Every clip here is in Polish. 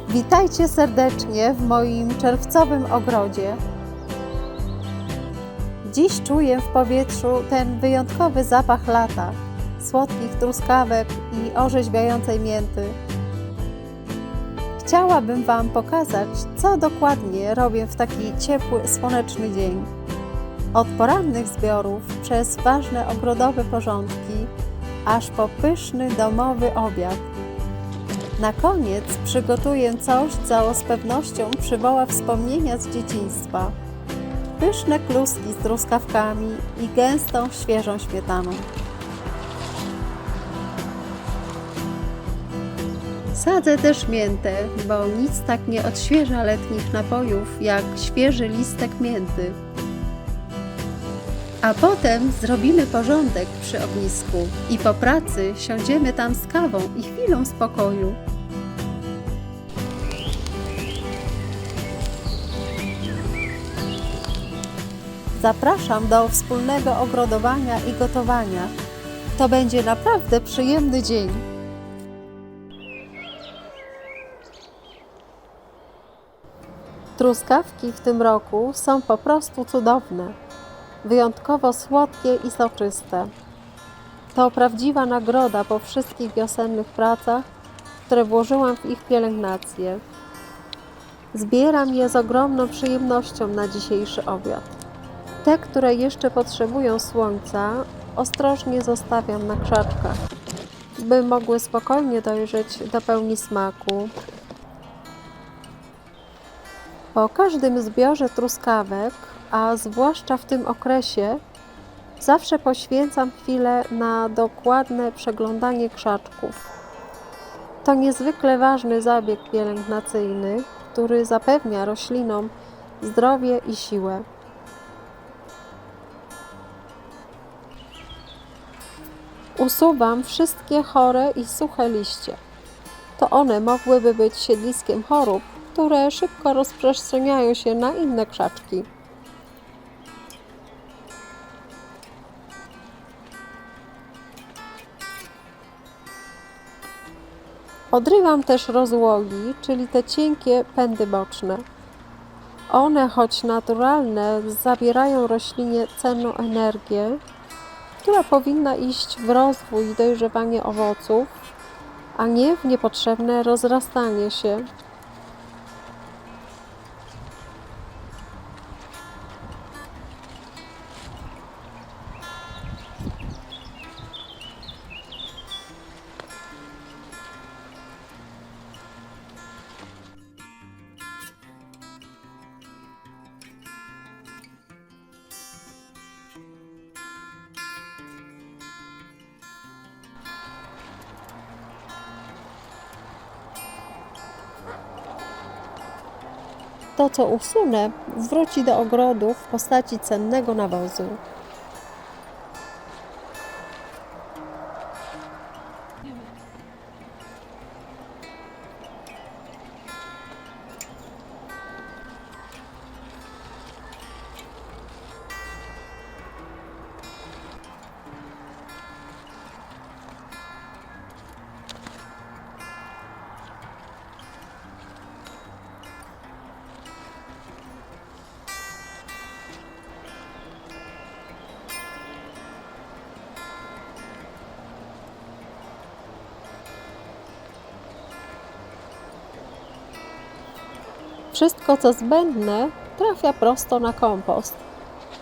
Witajcie serdecznie w moim czerwcowym ogrodzie. Dziś czuję w powietrzu ten wyjątkowy zapach lata, słodkich truskawek i orzeźwiającej mięty. Chciałabym Wam pokazać, co dokładnie robię w taki ciepły, słoneczny dzień. Od porannych zbiorów, przez ważne ogrodowe porządki, aż po pyszny domowy obiad. Na koniec przygotuję coś, co z pewnością przywoła wspomnienia z dzieciństwa. Pyszne kluski z truskawkami i gęstą, świeżą śmietaną. Sadzę też miętę, bo nic tak nie odświeża letnich napojów jak świeży listek mięty. A potem zrobimy porządek przy ognisku i po pracy siądziemy tam z kawą i chwilą spokoju. Zapraszam do wspólnego ogrodowania i gotowania. To będzie naprawdę przyjemny dzień. Truskawki w tym roku są po prostu cudowne. Wyjątkowo słodkie i soczyste. To prawdziwa nagroda po wszystkich wiosennych pracach, które włożyłam w ich pielęgnację. Zbieram je z ogromną przyjemnością na dzisiejszy obiad. Te, które jeszcze potrzebują słońca, ostrożnie zostawiam na krzaczkach, by mogły spokojnie dojrzeć do pełni smaku. Po każdym zbiorze truskawek, a zwłaszcza w tym okresie, zawsze poświęcam chwilę na dokładne przeglądanie krzaczków. To niezwykle ważny zabieg pielęgnacyjny, który zapewnia roślinom zdrowie i siłę. Usuwam wszystkie chore i suche liście. To one mogłyby być siedliskiem chorób, które szybko rozprzestrzeniają się na inne krzaczki. Odrywam też rozłogi, czyli te cienkie pędy boczne. One, choć naturalne, zabierają roślinie cenną energię, która powinna iść w rozwój i dojrzewanie owoców, a nie w niepotrzebne rozrastanie się. To, co usunę, wróci do ogrodu w postaci cennego nawozu. Wszystko, co zbędne, trafia prosto na kompost,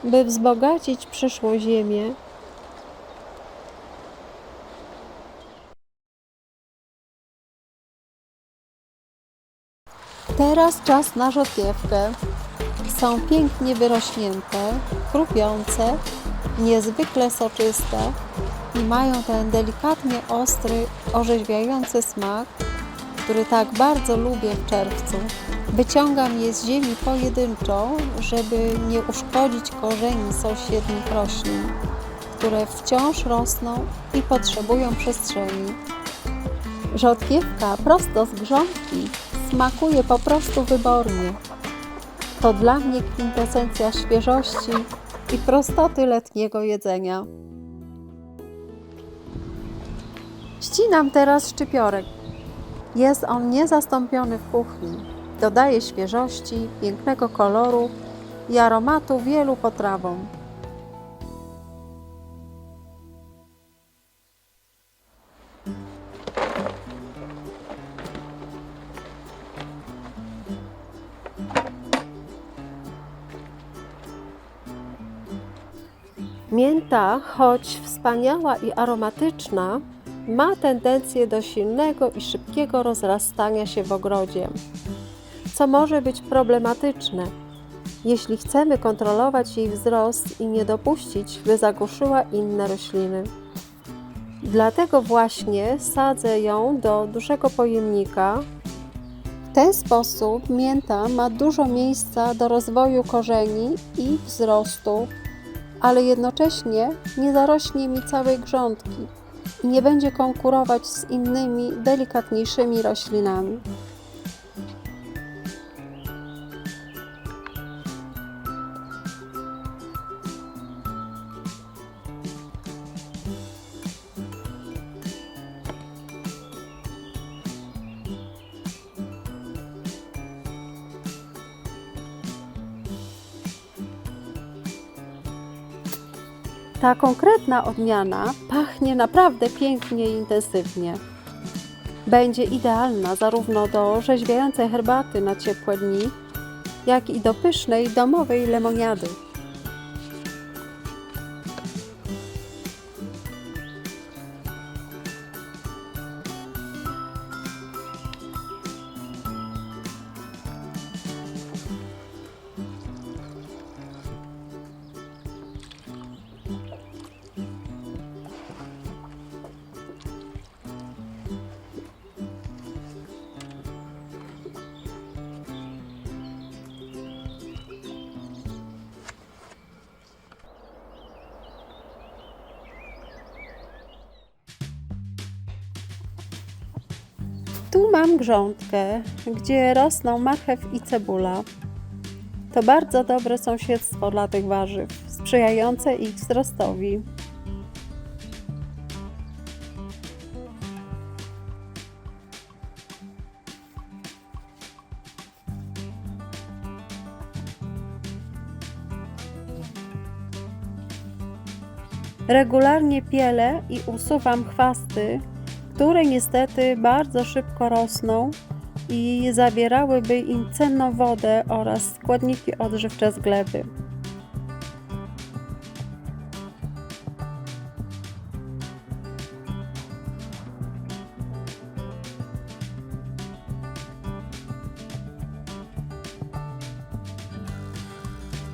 by wzbogacić przyszłą ziemię. Teraz czas na rzodkiewkę. Są pięknie wyrośnięte, chrupiące, niezwykle soczyste i mają ten delikatnie ostry, orzeźwiający smak, który tak bardzo lubię w czerwcu. Wyciągam je z ziemi pojedynczo, żeby nie uszkodzić korzeni sąsiednich roślin, które wciąż rosną i potrzebują przestrzeni. Rzodkiewka prosto z grządki smakuje po prostu wybornie. To dla mnie kwintesencja świeżości i prostoty letniego jedzenia. Ścinam teraz szczypiorek. Jest on niezastąpiony w kuchni. Dodaje świeżości, pięknego koloru i aromatu wielu potrawom. Mięta, choć wspaniała i aromatyczna, ma tendencję do silnego i szybkiego rozrastania się w ogrodzie, co może być problematyczne, jeśli chcemy kontrolować jej wzrost i nie dopuścić, by zagłuszyła inne rośliny. Dlatego właśnie sadzę ją do dużego pojemnika. W ten sposób mięta ma dużo miejsca do rozwoju korzeni i wzrostu, ale jednocześnie nie zarośnie mi całej grządki i nie będzie konkurować z innymi, delikatniejszymi roślinami. Ta konkretna odmiana pachnie naprawdę pięknie i intensywnie. Będzie idealna zarówno do orzeźwiającej herbaty na ciepłe dni, jak i do pysznej domowej lemoniady. Tu mam grządkę, gdzie rosną marchew i cebula. To bardzo dobre sąsiedztwo dla tych warzyw, sprzyjające ich wzrostowi. Regularnie pielę i usuwam chwasty, które niestety bardzo szybko rosną i zabierałyby im cenną wodę oraz składniki odżywcze z gleby.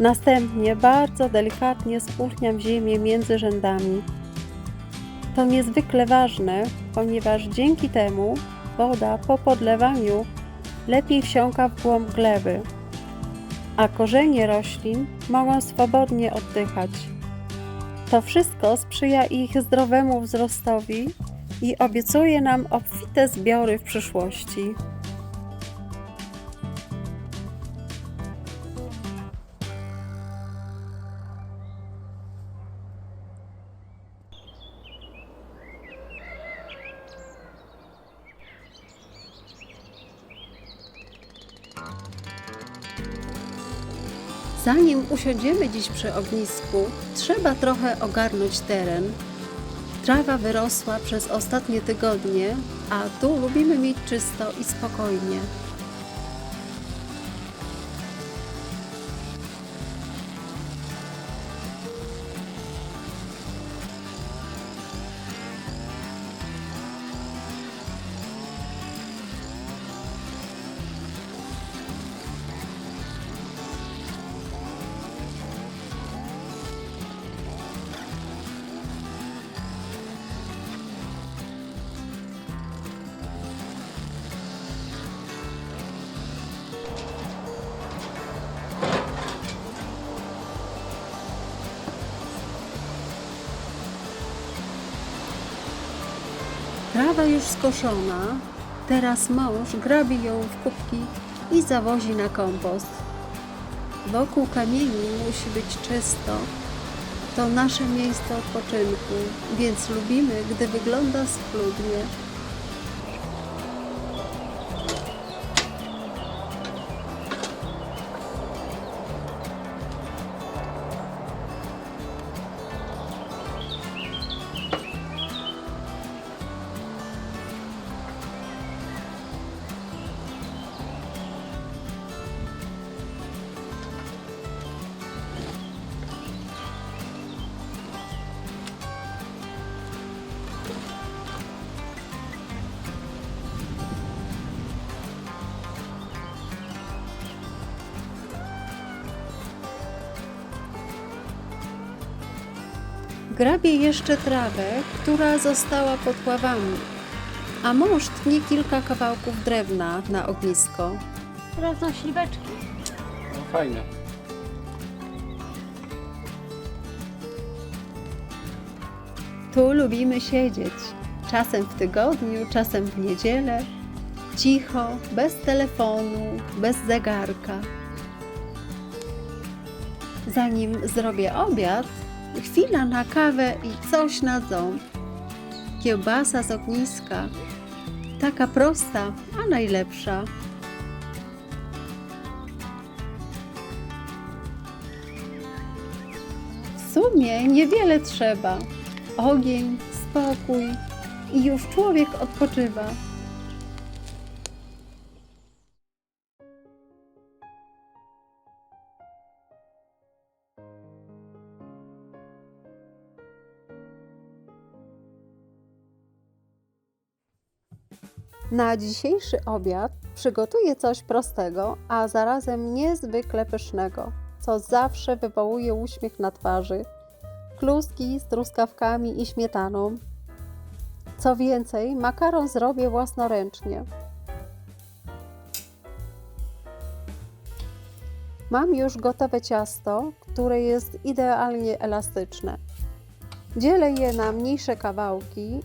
Następnie bardzo delikatnie spłuchniam ziemię między rzędami. To niezwykle ważne, ponieważ dzięki temu woda po podlewaniu lepiej wsiąka w głąb gleby, a korzenie roślin mogą swobodnie oddychać. To wszystko sprzyja ich zdrowemu wzrostowi i obiecuje nam obfite zbiory w przyszłości. Zanim usiądziemy dziś przy ognisku, trzeba trochę ogarnąć teren. Trawa wyrosła przez ostatnie tygodnie, a tu lubimy mieć czysto i spokojnie. Trawa już skoszona, teraz mąż grabi ją w kubki i zawozi na kompost. Wokół kamieni musi być czysto. To nasze miejsce odpoczynku, więc lubimy, gdy wygląda schludnie. Grabie jeszcze trawę, która została pod ławami, a mąż tnie kilka kawałków drewna na ognisko. Rosną śliweczki. No, fajne. Tu lubimy siedzieć, czasem w tygodniu, czasem w niedzielę, cicho, bez telefonu, bez zegarka. Zanim zrobię obiad, chwila na kawę i coś na ząb. Kiełbasa z ogniska, taka prosta, a najlepsza. W sumie niewiele trzeba. Ogień, spokój i już człowiek odpoczywa. Na dzisiejszy obiad przygotuję coś prostego, a zarazem niezwykle pysznego, co zawsze wywołuje uśmiech na twarzy. Kluski z truskawkami i śmietaną. Co więcej, makaron zrobię własnoręcznie. Mam już gotowe ciasto, które jest idealnie elastyczne. Dzielę je na mniejsze kawałki.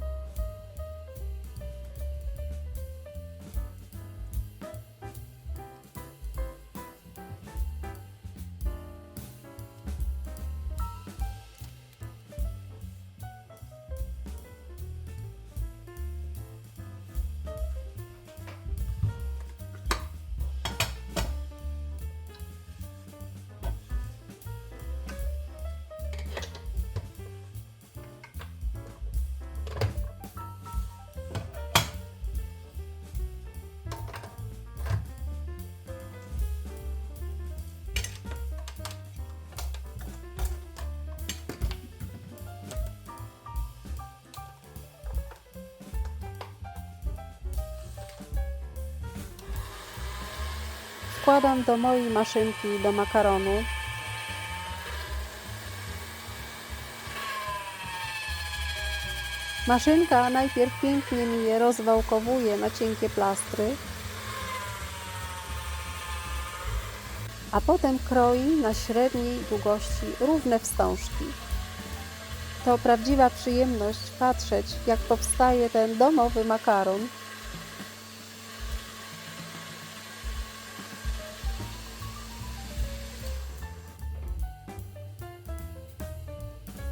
Wkładam do mojej maszynki do makaronu. Maszynka najpierw pięknie mi je rozwałkowuje na cienkie plastry, a potem kroi na średniej długości równe wstążki. To prawdziwa przyjemność patrzeć, jak powstaje ten domowy makaron.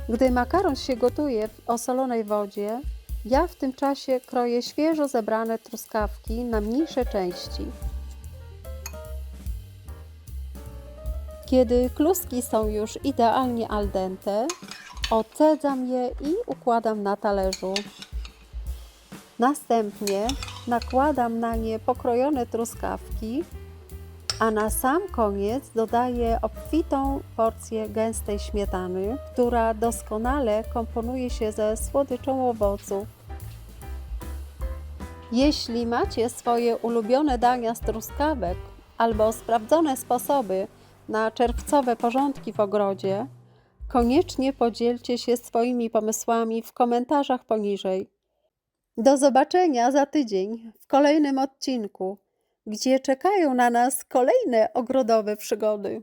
Gdy makaron się gotuje w osolonej wodzie, ja w tym czasie kroję świeżo zebrane truskawki na mniejsze części. Kiedy kluski są już idealnie al dente, odcedzam je i układam na talerzu. Następnie nakładam na nie pokrojone truskawki, a na sam koniec dodaję obfitą porcję gęstej śmietany, która doskonale komponuje się ze słodyczą owoców. Jeśli macie swoje ulubione dania z truskawek albo sprawdzone sposoby na czerwcowe porządki w ogrodzie, koniecznie podzielcie się swoimi pomysłami w komentarzach poniżej. Do zobaczenia za tydzień w kolejnym odcinku, gdzie czekają na nas kolejne ogrodowe przygody.